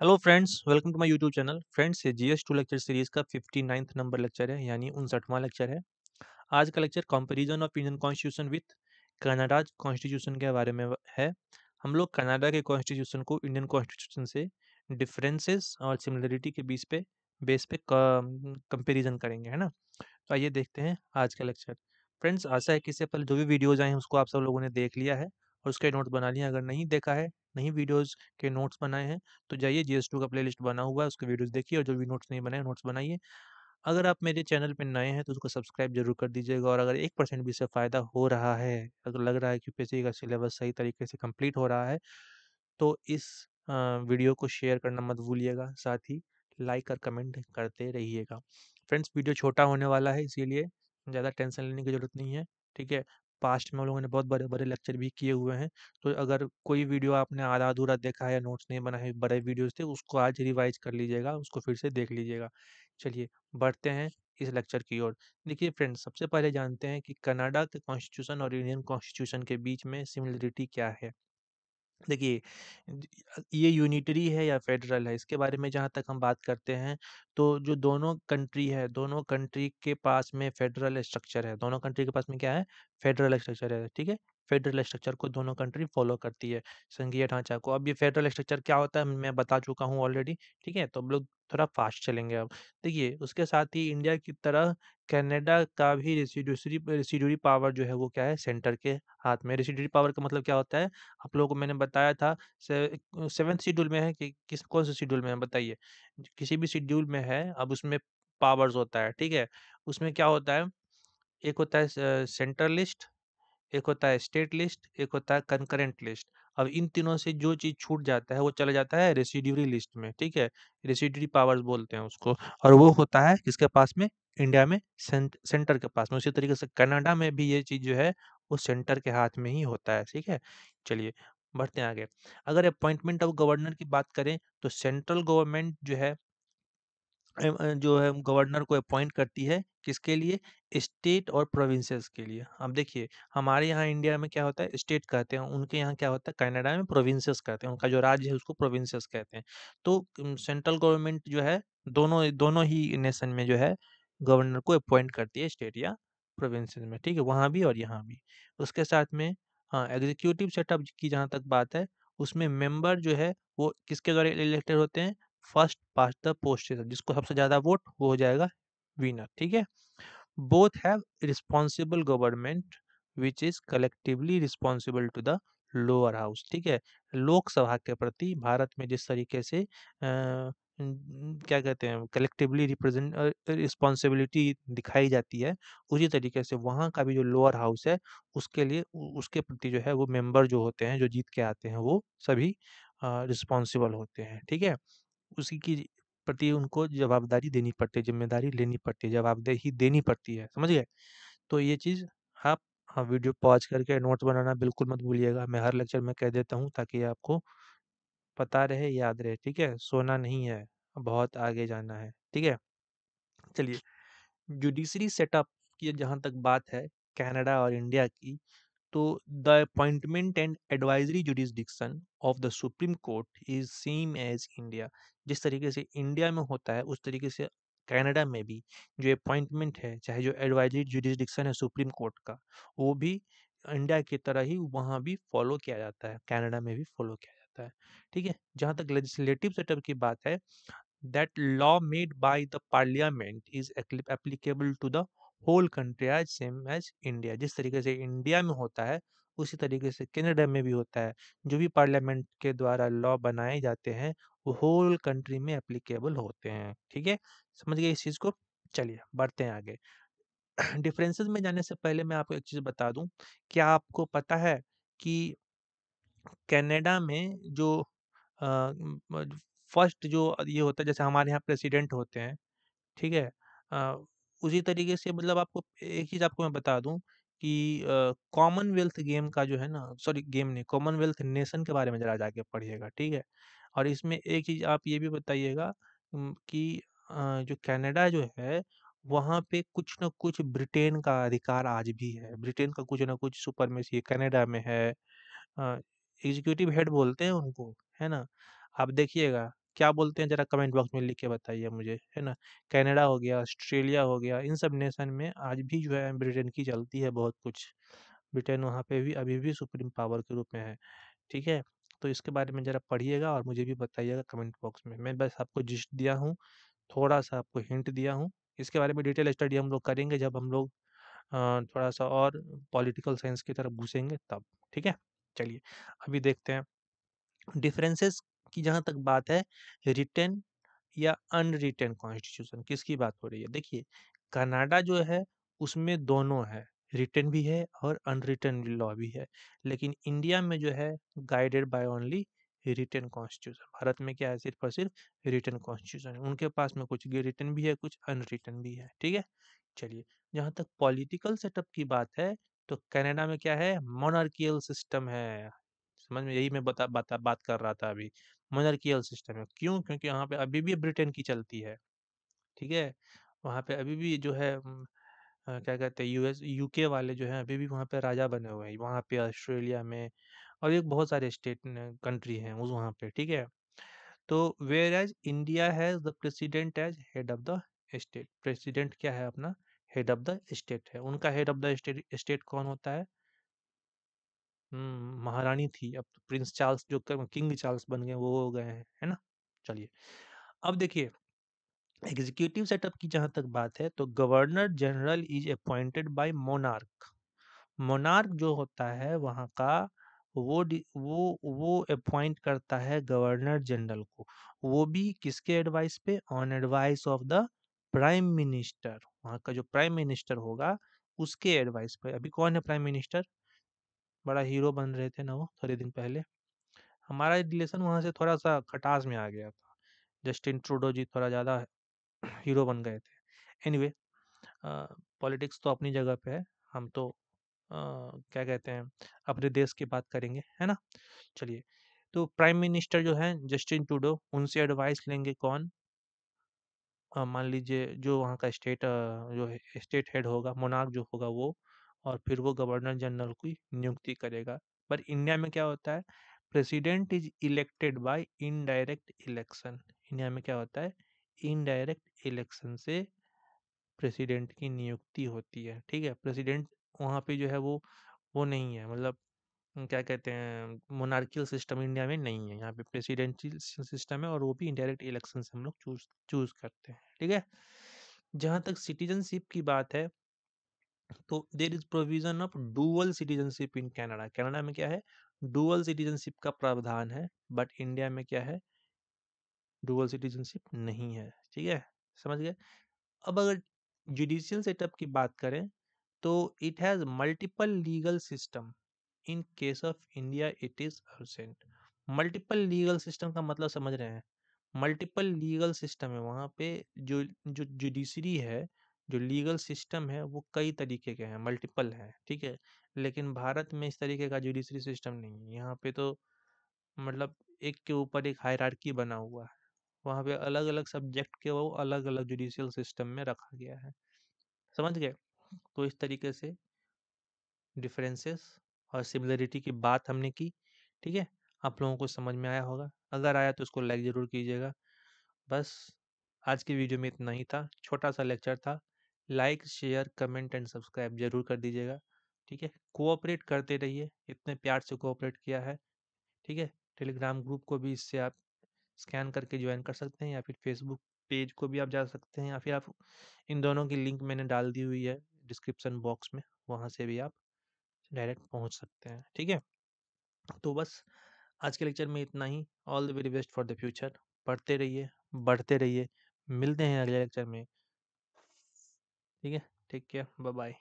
Hello friends, welcome to my YouTube channel. Friends, ये GS 2 lecture series का 59th number lecture है, यानी 59वां lecture है। आज का lecture comparison of Indian constitution with Canada constitution के बारे में है। हम लोग कनाडा के कॉन्स्टिट्यूशन को इंडियन कॉन्स्टिट्यूशन से डिफरेंसेस और सिमिलरिटी के बेस पे कंपैरिजन करेंगे, है ना। तो आइए देखते हैं आज का लेक्चर। फ्रेंड्स, आशा है कि इससे पहले जो भी वीडियोज़ आए हैं उसको आप सब लोगों ने देख लिया है और उसके नोट्स बना लिए हैं। अगर नहीं देखा है, नहीं वीडियोज़ के नोट्स बनाए हैं, तो जाइए जीएस2 का प्लेलिस्ट बना हुआ है, उसके वीडियोज़ देखिए और जो भी नोट्स नहीं बनाए, नोट्स बनाइए। अगर आप मेरे चैनल पे नए हैं तो उसको सब्सक्राइब ज़रूर कर दीजिएगा और अगर 1% भी इससे फ़ायदा हो रहा है, अगर लग रहा है कि यूपीएससी का सिलेबस सही तरीके से कंप्लीट हो रहा है, तो इस वीडियो को शेयर करना मत भूलिएगा, साथ ही लाइक और कमेंट करते रहिएगा। फ्रेंड्स, वीडियो छोटा होने वाला है, इसीलिए ज़्यादा टेंशन लेने की ज़रूरत नहीं है, ठीक है। पास्ट में हम लोगों ने बहुत बड़े-बड़े लेक्चर भी किए हुए हैं, तो अगर कोई वीडियो आपने आधा-अधूरा देखा है या नोट्स नहीं बना है, बड़े वीडियोज़ थे, उसको आज रिवाइज़ कर लीजिएगा, उसको फिर से देख लीजिएगा। चलिए, बढ़ते हैं इस लेक्चर की ओर। देखिए फ्रेंड्स, सबसे पहले जानते हैं कि कनाडा के कॉन्स्टिट्यूशन और इंडियन कॉन्स्टिट्यूशन के बीच में सिमिलरिटी क्या है। देखिए, ये यूनिटरी है या फेडरल है, इसके बारे में जहाँ तक हम बात करते हैं, तो जो दोनों कंट्री है, दोनों कंट्री के पास में फेडरल स्ट्रक्चर है। दोनों कंट्री के पास में क्या है? फेडरल स्ट्रक्चर है, ठीक है? फेडरल स्ट्रक्चर को दोनों कंट्री फॉलो करती है, संघीय ढांचा को। अब ये फेडरल स्ट्रक्चर क्या होता है, मैं बता चुका हूँ ऑलरेडी, ठीक है? तो हम लोग थोड़ा फास्ट चलेंगे अब। देखिए, उसके साथ ही इंडिया की तरह कनाडा का भी रेसिड्यूरी पावर जो है, वो क्या है? सेंटर के हाथ में। रेसिड्यूरी पावर का मतलब क्या होता है? आप लोगों को मैंने बताया था। से 7th शेड्यूल में है कि किस कौन से शेड्यूल में है बताइए? किसी भी शेड्यूल में है, अब उसमें पावर्स होता है, ठीक है? उसमें क्या होता है, एक होता है सेंट्रल लिस्ट, एक होता है स्टेट लिस्ट, एक होता है कंकरेंट लिस्ट। अब इन तीनों से जो चीज़ छूट जाता है वो चला जाता है रेसिड्यूरी लिस्ट में, ठीक है? रेसिड्यूरी पावर्स बोलते हैं उसको, और वो होता है किसके पास में? इंडिया में सेंटर के पास में। उसी तरीके से कनाडा में भी ये चीज़ जो है वो सेंटर के हाथ में ही होता है, ठीक है? चलिए, बढ़ते हैं आगे। अगर अपॉइंटमेंट ऑफ गवर्नर की बात करें तो सेंट्रल गवर्नमेंट जो है जो है गवर्नर को अपॉइंट करती है, किसके लिए? स्टेट और प्रोविंसेस के लिए। अब देखिए, हमारे यहाँ इंडिया में क्या होता है? स्टेट कहते हैं, उनके यहाँ क्या होता है? कनाडा में प्रोविंसेस कहते हैं, उनका जो राज्य है उसको प्रोविंसेस कहते हैं। तो सेंट्रल गवर्नमेंट जो है दोनों दोनों ही नेशन में जो है गवर्नर को अपॉइंट करती है, स्टेट या प्रोविंसेस में, ठीक है? वहाँ भी और यहाँ भी। उसके साथ में हाँ, एग्जीक्यूटिव सेटअप की जहाँ तक बात है, उसमें मेंबर जो है वो किसके द्वारा इलेक्टेड होते हैं? First past the post system, जिसको सबसे ज़्यादा वोट वो हो जाएगा विनर, ठीक है? Both have responsible government which is collectively responsible to the lower house, ठीक है? लोकसभा के प्रति भारत में जिस तरीके से क्या कहते हैं, कलेक्टिवली रिप्रेजेंट रिस्पॉन्सिबिलिटी दिखाई जाती है, उसी तरीके से वहाँ का भी जो लोअर हाउस है उसके लिए उसके प्रति जो है वो मेंबर जो होते हैं, जो जीत के आते हैं, वो सभी रिस्पॉन्सिबल होते हैं, ठीक है? उसी की प्रति उनको जवाबदारी देनी पड़ती है, ज़िम्मेदारी लेनी पड़ती है, जवाबदेही देनी पड़ती है, समझ गए? तो ये चीज़ आप हाँ, वीडियो पॉज़ करके नोट्स बनाना बिल्कुल मत भूलिएगा। मैं हर लेक्चर में कह देता हूँ ताकि आपको पता रहे, याद रहे, ठीक है? सोना नहीं है, बहुत आगे जाना है, ठीक है? चलिए, जुडिशरी सेटअप की जहाँ तक बात है कनाडा और इंडिया की, तो the appointment and advisory jurisdiction of the supreme court is same as India. जिस तरीके से इंडिया में होता है उस तरीके से कनाडा में भी जो अपॉइंटमेंट है, चाहे जो एडवाइजरी जुरिसडिक्शन है सुप्रीम कोर्ट का, वो भी इंडिया की तरह ही वहाँ भी फॉलो किया जाता है, कनाडा में भी फॉलो किया जाता है, ठीक है। जहाँ तक लेजिस्लेटिव सेटअप की बात है, that law made by the parliament is applicable to the whole country as same as India। जिस तरीके से इंडिया में होता है उसी तरीके से कनाडा में भी होता है। जो भी पार्लियामेंट के द्वारा लॉ बनाए जाते हैं वो होल कंट्री में एप्लीकेबल होते हैं, ठीक है। समझ गए इस चीज़ को? चलिए, बढ़ते हैं आगे। डिफरेंसेस में जाने से पहले मैं आपको एक चीज़ बता दूं, क्या आपको पता है कि कनाडा में जो फर्स्ट जो ये होता है, जैसे हमारे यहाँ प्रेसिडेंट होते हैं, ठीक है? अ, उसी तरीके से मतलब आपको एक चीज़ आपको मैं बता दूँ कि कॉमनवेल्थ गेम का जो है ना, सॉरी गेम नहीं, कॉमनवेल्थ नेशन के बारे में ज़रा जाके पढ़िएगा, ठीक है? और इसमें एक चीज़ आप ये भी बताइएगा कि जो कनाडा जो है, वहाँ पे कुछ न कुछ ब्रिटेन का अधिकार आज भी है। ब्रिटेन का कुछ न कुछ सुपरमेसी कनाडा में है। अ, एग्ज़ीक्यूटिव हेड बोलते हैं उनको, है ना? आप देखिएगा क्या बोलते हैं ज़रा कमेंट बॉक्स में लिख के बताइए मुझे, है ना? कनाडा हो गया, ऑस्ट्रेलिया हो गया, इन सब नेशन में आज भी जो है ब्रिटेन की चलती है बहुत कुछ। ब्रिटेन वहाँ पे भी अभी भी सुप्रीम पावर के रूप में है, ठीक है? तो इसके बारे में ज़रा पढ़िएगा और मुझे भी बताइएगा कमेंट बॉक्स में। मैं बस आपको जिस्ट दिया हूँ, थोड़ा-सा आपको हिंट दिया हूँ। इसके बारे में डिटेल स्टडी हम लोग करेंगे जब हम लोग थोड़ा-सा और पॉलिटिकल साइंस की तरफ घुसेंगे तब, ठीक है? चलिए, अभी देखते हैं डिफरेंसेस की जहाँ तक बात है, रिटेन या अनरिटेन कॉन्स्टिट्यूशन किसकी बात हो रही है? देखिए, कनाडा जो है उसमें दोनों है, रिटेन भी है और अनरिटेन लॉ भी है। लेकिन इंडिया में जो है guided by only written constitution. Bharat में क्या है, सिर्फ और सिर्फ रिटेन कॉन्स्टिट्यूशन है। उनके पास में कुछ रिटेन भी है, कुछ अनरिटेन भी है, ठीक है? चलिए, जहाँ तक पॉलिटिकल सेटअप की बात है, तो कनाडा में क्या है, मोनार्कियल सिस्टम है। समझ में, यही मैं बात कर रहा था अभी। मोनार्कियल सिस्टम है, क्यों? क्योंकि वहाँ पे अभी भी ब्रिटेन की चलती है, ठीक है? वहाँ पे अभी भी जो है क्या कहते हैं, यूके वाले जो हैं अभी भी वहाँ पे राजा बने हुए हैं, वहाँ पे ऑस्ट्रेलिया में, और एक बहुत सारे स्टेट कंट्री हैं उस वहाँ पे, ठीक है? तो where as India has the president as head of the state. President क्या है अपना, हेड ऑफ द स्टेट है। उनका हेड ऑफ द स्टेट कौन होता है? महारानी थी, अब तो प्रिंस चार्ल्स जो किंग चार्ल्स बन गए वो हो गए हैं, है ना? चलिए, अब देखिए एग्जीक्यूटिव सेटअप की जहाँ तक बात है, तो governor general is appointed by monarch. Monarch जो होता है वहाँ का, वो अपॉइंट करता है गवर्नर जनरल को। वो भी किसके एडवाइस पे? On advice of the prime minister. वहाँ का जो प्राइम मिनिस्टर होगा उसके एडवाइस पे। अभी कौन है प्राइम मिनिस्टर? बड़ा हीरो बन रहे थे ना वो थोड़े दिन पहले। हमारा रिलेशन वहाँ से थोड़ा सा खटास में आ गया था। जस्टिन ट्रूडो जी थोड़ा ज़्यादा हीरो बन गए थे। एनीवे, पॉलिटिक्स तो अपनी जगह पे है। हम तो क्या कहते हैं, अपने देश की बात करेंगे, है ना? चलिए, तो प्राइम मिनिस्टर जो हैं जस्टिन ट्रूडो, उनसे एडवाइस लेंगे कौन? मान लीजिए जो वहाँ का जो है स्टेट हेड होगा, मोनार्क जो होगा वो, और फिर वो गवर्नर जनरल की नियुक्ति करेगा। पर इंडिया में क्या होता है, president is elected by indirect election. India में क्या होता है, इनडायरेक्ट इलेक्शन से प्रेसिडेंट की नियुक्ति होती है, ठीक है? प्रेसिडेंट वहाँ पे जो है वो नहीं है, मतलब क्या कहते हैं, मोनार्कियल सिस्टम इंडिया में नहीं है। यहाँ पे प्रेसिडेंशियल सिस्टम है और वो भी इनडायरेक्ट इलेक्शन से हम लोग चूज चूज करते हैं, ठीक है? जहाँ तक सिटीजनशिप की बात है, तो there is provision of dual citizenship in Canada. Canada में क्या है, डुअल सिटीजनशिप का प्रावधान है, बट इंडिया में क्या है, डुअल सिटीजनशिप नहीं है, ठीक है? समझ गए? अब अगर जुडिशियल सेटअप की बात करें, तो it has multiple legal system. In case of India it is absent। Multiple legal system का मतलब समझ रहे हैं? मल्टीपल लीगल सिस्टम है वहाँ पे। जो जो जुडिशरी है, जो लीगल सिस्टम है, वो कई तरीके के हैं, मल्टीपल हैं, ठीक है? लेकिन भारत में इस तरीके का जुडिशरी सिस्टम नहीं है। यहाँ पे तो मतलब एक के ऊपर एक हायरार्की बना हुआ है। वहाँ पे अलग अलग सब्जेक्ट के वो अलग अलग जुडिशियल सिस्टम में रखा गया है। समझ गए? तो इस तरीके से डिफरेंसेस और सिमिलरिटी की बात हमने की, ठीक है? आप लोगों को समझ में आया होगा। अगर आया तो उसको लाइक ज़रूर कीजिएगा। बस आज की वीडियो में इतना ही था, छोटा सा लेक्चर था। Like share comment and subscribe जरूर कर दीजिएगा, ठीक है? कोऑपरेट करते रहिए, इतने प्यार से कोऑपरेट किया है, ठीक है? टेलीग्राम ग्रुप को भी इससे आप स्कैन करके ज्वाइन कर सकते हैं, या फिर फेसबुक पेज को भी आप जा सकते हैं, या फिर आप इन दोनों की लिंक मैंने डाल दी हुई है डिस्क्रिप्शन बॉक्स में, वहाँ से भी आप डायरेक्ट पहुँच सकते हैं, ठीक है? तो बस आज के लेक्चर में इतना ही। All the very best for the future. पढ़ते रहिए, बढ़ते रहिए। मिलते हैं अगले लेक्चर में, ठीक है? Take care, bye bye.